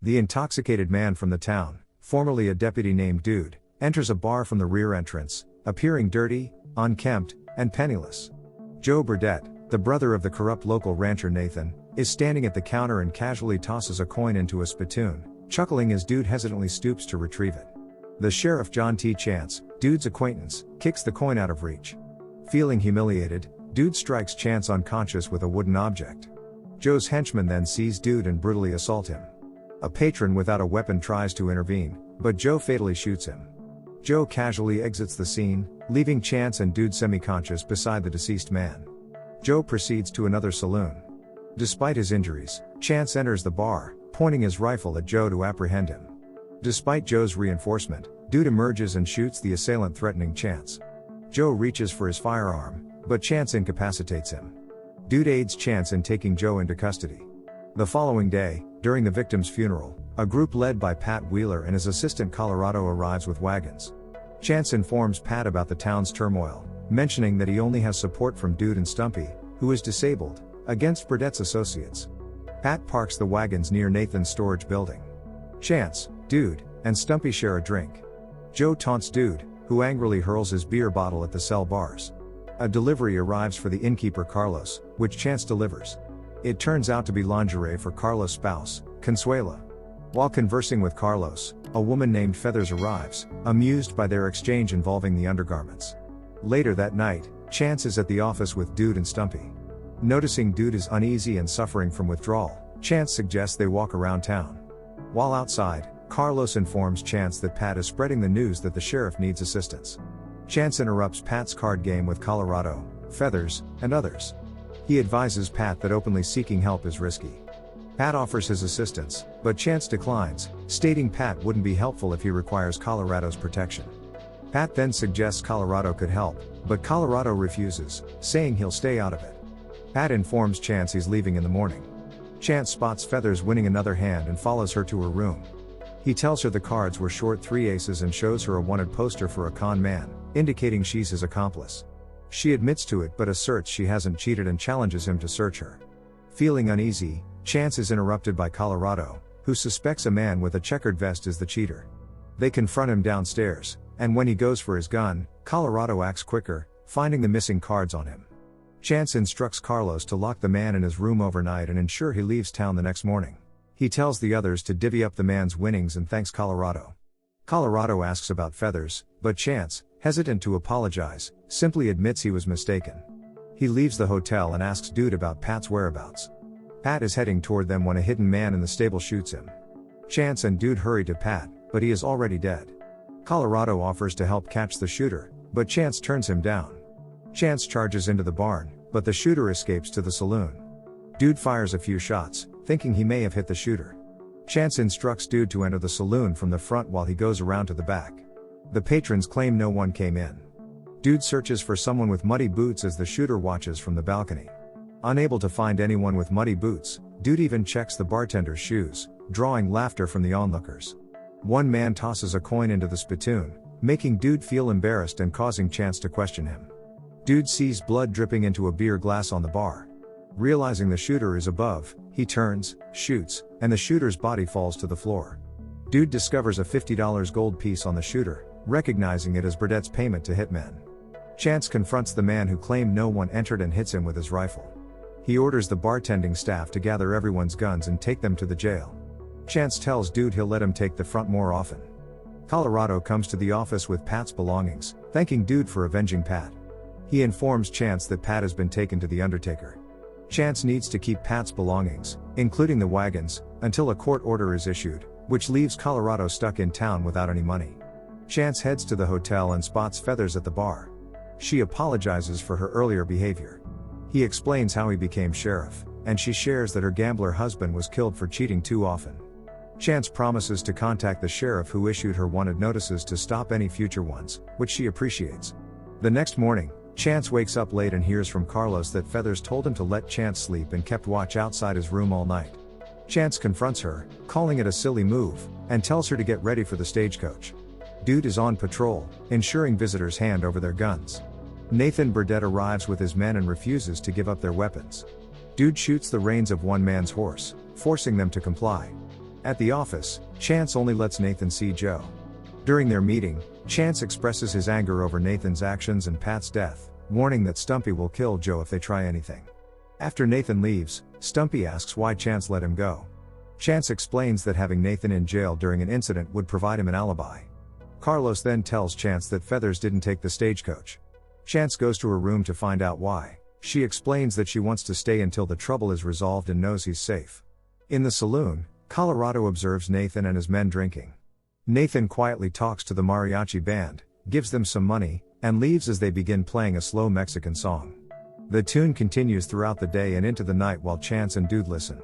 The intoxicated man from the town, formerly a deputy named Dude, enters a bar from the rear entrance, appearing dirty, unkempt, and penniless. Joe Burdett, the brother of the corrupt local rancher Nathan, is standing at the counter and casually tosses a coin into a spittoon, chuckling as Dude hesitantly stoops to retrieve it. The sheriff John T. Chance, Dude's acquaintance, kicks the coin out of reach. Feeling humiliated, Dude strikes Chance unconscious with a wooden object. Joe's henchman then sees Dude and brutally assault him. A patron without a weapon tries to intervene, but Joe fatally shoots him. Joe casually exits the scene, leaving Chance and Dude semi-conscious beside the deceased man. Joe proceeds to another saloon. Despite his injuries, Chance enters the bar, pointing his rifle at Joe to apprehend him. Despite Joe's reinforcement, Dude emerges and shoots the assailant, threatening Chance. Joe reaches for his firearm, but Chance incapacitates him. Dude aids Chance in taking Joe into custody. The following day, during the victim's funeral, a group led by Pat Wheeler and his assistant Colorado arrives with wagons. Chance informs Pat about the town's turmoil, mentioning that he only has support from Dude and Stumpy, who is disabled, against Burdett's associates. Pat parks the wagons near Nathan's storage building. Chance, Dude, and Stumpy share a drink. Joe taunts Dude, who angrily hurls his beer bottle at the cell bars. A delivery arrives for the innkeeper Carlos, which Chance delivers. It turns out to be lingerie for Carlos' spouse, Consuela. While conversing with Carlos, a woman named Feathers arrives, amused by their exchange involving the undergarments. Later that night, Chance is at the office with Dude and Stumpy. Noticing Dude is uneasy and suffering from withdrawal, Chance suggests they walk around town. While outside, Carlos informs Chance that Pat is spreading the news that the sheriff needs assistance. Chance interrupts Pat's card game with Colorado, Feathers, and others. He advises Pat that openly seeking help is risky. Pat offers his assistance, but Chance declines, stating Pat wouldn't be helpful if he requires Colorado's protection. Pat then suggests Colorado could help, but Colorado refuses, saying he'll stay out of it. Pat informs Chance he's leaving in the morning. Chance spots Feathers winning another hand and follows her to her room. He tells her the cards were short 3 aces and shows her a wanted poster for a con man, indicating she's his accomplice. She admits to it but asserts she hasn't cheated and challenges him to search her. Feeling uneasy, Chance is interrupted by Colorado, who suspects a man with a checkered vest is the cheater. They confront him downstairs, and when he goes for his gun, Colorado acts quicker, finding the missing cards on him. Chance instructs Carlos to lock the man in his room overnight and ensure he leaves town the next morning. He tells the others to divvy up the man's winnings and thanks Colorado. Colorado asks about Feathers, but Chance, hesitant to apologize, simply admits he was mistaken. He leaves the hotel and asks Dude about Pat's whereabouts. Pat is heading toward them when a hidden man in the stable shoots him. Chance and Dude hurry to Pat, but he is already dead. Colorado offers to help catch the shooter, but Chance turns him down. Chance charges into the barn, but the shooter escapes to the saloon. Dude fires a few shots, thinking he may have hit the shooter. Chance instructs Dude to enter the saloon from the front while he goes around to the back. The patrons claim no one came in. Dude searches for someone with muddy boots as the shooter watches from the balcony. Unable to find anyone with muddy boots, Dude even checks the bartender's shoes, drawing laughter from the onlookers. One man tosses a coin into the spittoon, making Dude feel embarrassed and causing Chance to question him. Dude sees blood dripping into a beer glass on the bar. Realizing the shooter is above, he turns, shoots, and the shooter's body falls to the floor. Dude discovers a $50 gold piece on the shooter, recognizing it as Burdett's payment to hitmen. Chance confronts the man who claimed no one entered and hits him with his rifle. He orders the bartending staff to gather everyone's guns and take them to the jail. Chance tells Dude he'll let him take the front more often. Colorado comes to the office with Pat's belongings, thanking Dude for avenging Pat. He informs Chance that Pat has been taken to the undertaker. Chance needs to keep Pat's belongings, including the wagons, until a court order is issued, which leaves Colorado stuck in town without any money. Chance heads to the hotel and spots Feathers at the bar. She apologizes for her earlier behavior. He explains how he became sheriff, and she shares that her gambler husband was killed for cheating too often. Chance promises to contact the sheriff who issued her wanted notices to stop any future ones, which she appreciates. The next morning, Chance wakes up late and hears from Carlos that Feathers told him to let Chance sleep and kept watch outside his room all night. Chance confronts her, calling it a silly move, and tells her to get ready for the stagecoach. Dude is on patrol, ensuring visitors hand over their guns. Nathan Burdett arrives with his men and refuses to give up their weapons. Dude shoots the reins of one man's horse, forcing them to comply. At the office, Chance only lets Nathan see Joe. During their meeting, Chance expresses his anger over Nathan's actions and Pat's death, warning that Stumpy will kill Joe if they try anything. After Nathan leaves, Stumpy asks why Chance let him go. Chance explains that having Nathan in jail during an incident would provide him an alibi. Carlos then tells Chance that Feathers didn't take the stagecoach. Chance goes to her room to find out why. She explains that she wants to stay until the trouble is resolved and knows he's safe. In the saloon, Colorado observes Nathan and his men drinking. Nathan quietly talks to the mariachi band, gives them some money, and leaves as they begin playing a slow Mexican song. The tune continues throughout the day and into the night while Chance and Dude listen.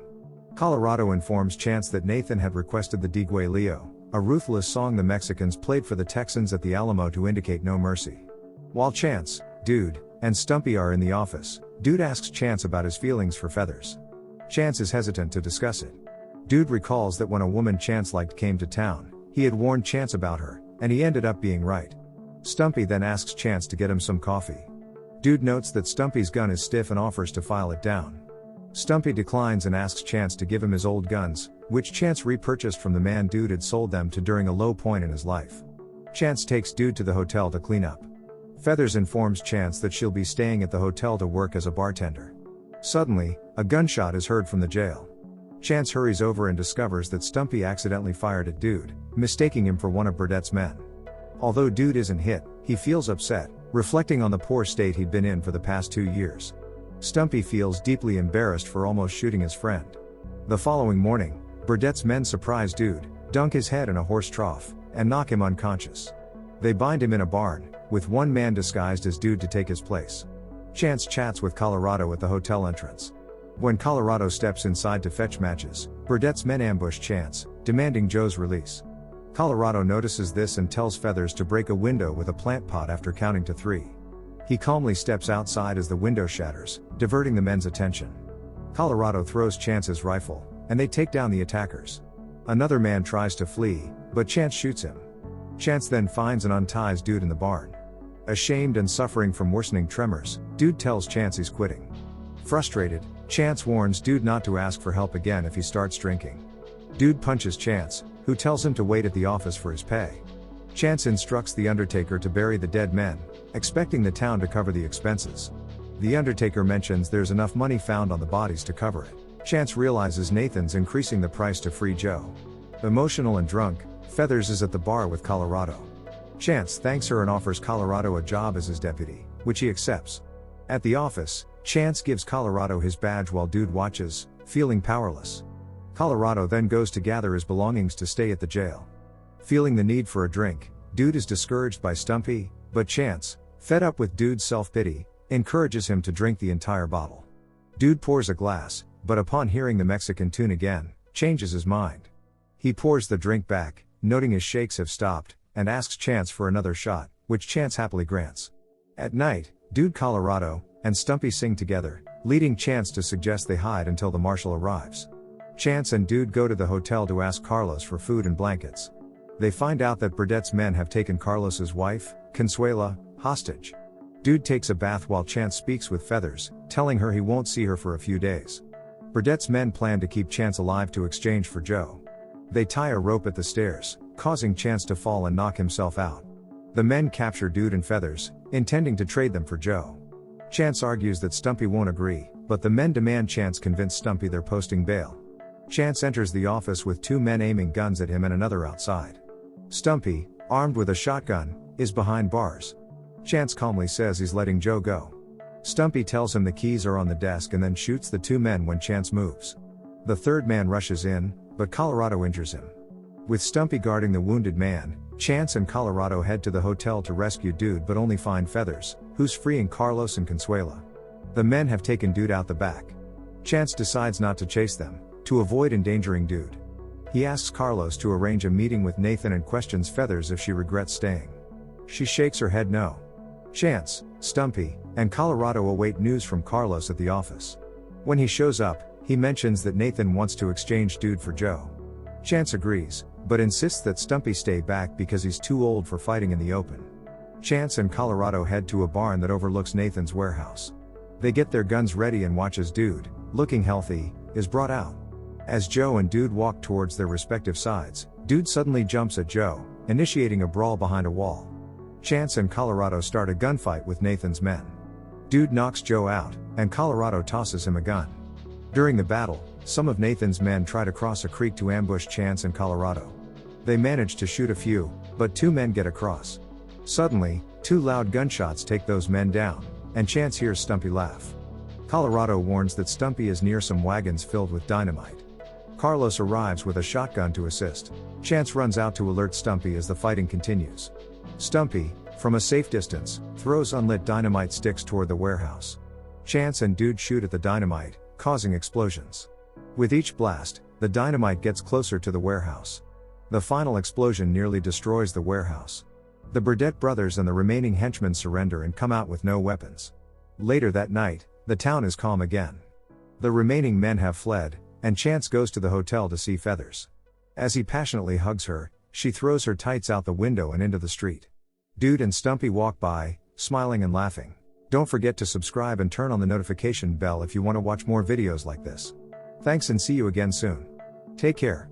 Colorado informs Chance that Nathan had requested the Digue Leo, a ruthless song the Mexicans played for the Texans at the Alamo to indicate no mercy. While Chance, Dude, and Stumpy are in the office, Dude asks Chance about his feelings for Feathers. Chance is hesitant to discuss it. Dude recalls that when a woman Chance liked came to town, he had warned Chance about her, and he ended up being right. Stumpy then asks Chance to get him some coffee. Dude notes that Stumpy's gun is stiff and offers to file it down. Stumpy declines and asks Chance to give him his old guns, which Chance repurchased from the man Dude had sold them to during a low point in his life. Chance takes Dude to the hotel to clean up. Feathers informs Chance that she'll be staying at the hotel to work as a bartender. Suddenly, a gunshot is heard from the jail. Chance hurries over and discovers that Stumpy accidentally fired at Dude, mistaking him for one of Burdett's men. Although Dude isn't hit, he feels upset, reflecting on the poor state he'd been in for the past 2 years. Stumpy feels deeply embarrassed for almost shooting his friend. The following morning, Burdett's men surprise Dude, dunk his head in a horse trough, and knock him unconscious. They bind him in a barn, with one man disguised as Dude to take his place. Chance chats with Colorado at the hotel entrance. When Colorado steps inside to fetch matches, Burdett's men ambush Chance, demanding Joe's release. Colorado notices this and tells Feathers to break a window with a plant pot after counting to 3. He calmly steps outside as the window shatters, diverting the men's attention. Colorado throws Chance's rifle, and they take down the attackers. Another man tries to flee, but Chance shoots him. Chance then finds and unties Dude in the barn. Ashamed and suffering from worsening tremors, Dude tells Chance he's quitting. Frustrated, Chance warns Dude not to ask for help again if he starts drinking. Dude punches Chance, who tells him to wait at the office for his pay. Chance instructs the undertaker to bury the dead men, expecting the town to cover the expenses. The undertaker mentions there's enough money found on the bodies to cover it. Chance realizes Nathan's increasing the price to free Joe. Emotional and drunk, Feathers is at the bar with Colorado. Chance thanks her and offers Colorado a job as his deputy, which he accepts. At the office, Chance gives Colorado his badge while Dude watches, feeling powerless. Colorado then goes to gather his belongings to stay at the jail. Feeling the need for a drink, Dude is discouraged by Stumpy, but Chance, fed up with Dude's self-pity, encourages him to drink the entire bottle. Dude pours a glass, but upon hearing the Mexican tune again, changes his mind. He pours the drink back, noting his shakes have stopped, and asks Chance for another shot, which Chance happily grants. At night, Dude, Colorado, and Stumpy sing together, leading Chance to suggest they hide until the marshal arrives. Chance and Dude go to the hotel to ask Carlos for food and blankets. They find out that Burdett's men have taken Carlos's wife, Consuela, hostage. Dude takes a bath while Chance speaks with Feathers, telling her he won't see her for a few days. Burdett's men plan to keep Chance alive to exchange for Joe. They tie a rope at the stairs, causing Chance to fall and knock himself out. The men capture Dude and Feathers, intending to trade them for Joe. Chance argues that Stumpy won't agree, but the men demand Chance convince Stumpy they're posting bail. Chance enters the office with 2 men aiming guns at him and another outside. Stumpy, armed with a shotgun, is behind bars. Chance calmly says he's letting Joe go. Stumpy tells him the keys are on the desk and then shoots the 2 men when Chance moves. The 3rd man rushes in, but Colorado injures him. With Stumpy guarding the wounded man, Chance and Colorado head to the hotel to rescue Dude but only find Feathers, who's freeing Carlos and Consuela. The men have taken Dude out the back. Chance decides not to chase them, to avoid endangering Dude. He asks Carlos to arrange a meeting with Nathan and questions Feathers if she regrets staying. She shakes her head no. Chance, Stumpy, and Colorado await news from Carlos at the office. When he shows up, he mentions that Nathan wants to exchange Dude for Joe. Chance agrees, but insists that Stumpy stay back because he's too old for fighting in the open. Chance and Colorado head to a barn that overlooks Nathan's warehouse. They get their guns ready and watch as Dude, looking healthy, is brought out. As Joe and Dude walk towards their respective sides, Dude suddenly jumps at Joe, initiating a brawl behind a wall. Chance and Colorado start a gunfight with Nathan's men. Dude knocks Joe out, and Colorado tosses him a gun. During the battle, some of Nathan's men try to cross a creek to ambush Chance and Colorado. They manage to shoot a few, but 2 men get across. Suddenly, 2 loud gunshots take those men down, and Chance hears Stumpy laugh. Colorado warns that Stumpy is near some wagons filled with dynamite. Carlos arrives with a shotgun to assist. Chance runs out to alert Stumpy as the fighting continues. Stumpy, from a safe distance, throws unlit dynamite sticks toward the warehouse. Chance and Dude shoot at the dynamite, causing explosions. With each blast, the dynamite gets closer to the warehouse. The final explosion nearly destroys the warehouse. The Burdett brothers and the remaining henchmen surrender and come out with no weapons. Later that night, the town is calm again. The remaining men have fled, and Chance goes to the hotel to see Feathers. As he passionately hugs her, she throws her tights out the window and into the street. Dude and Stumpy walk by, smiling and laughing. Don't forget to subscribe and turn on the notification bell if you want to watch more videos like this. Thanks and see you again soon. Take care.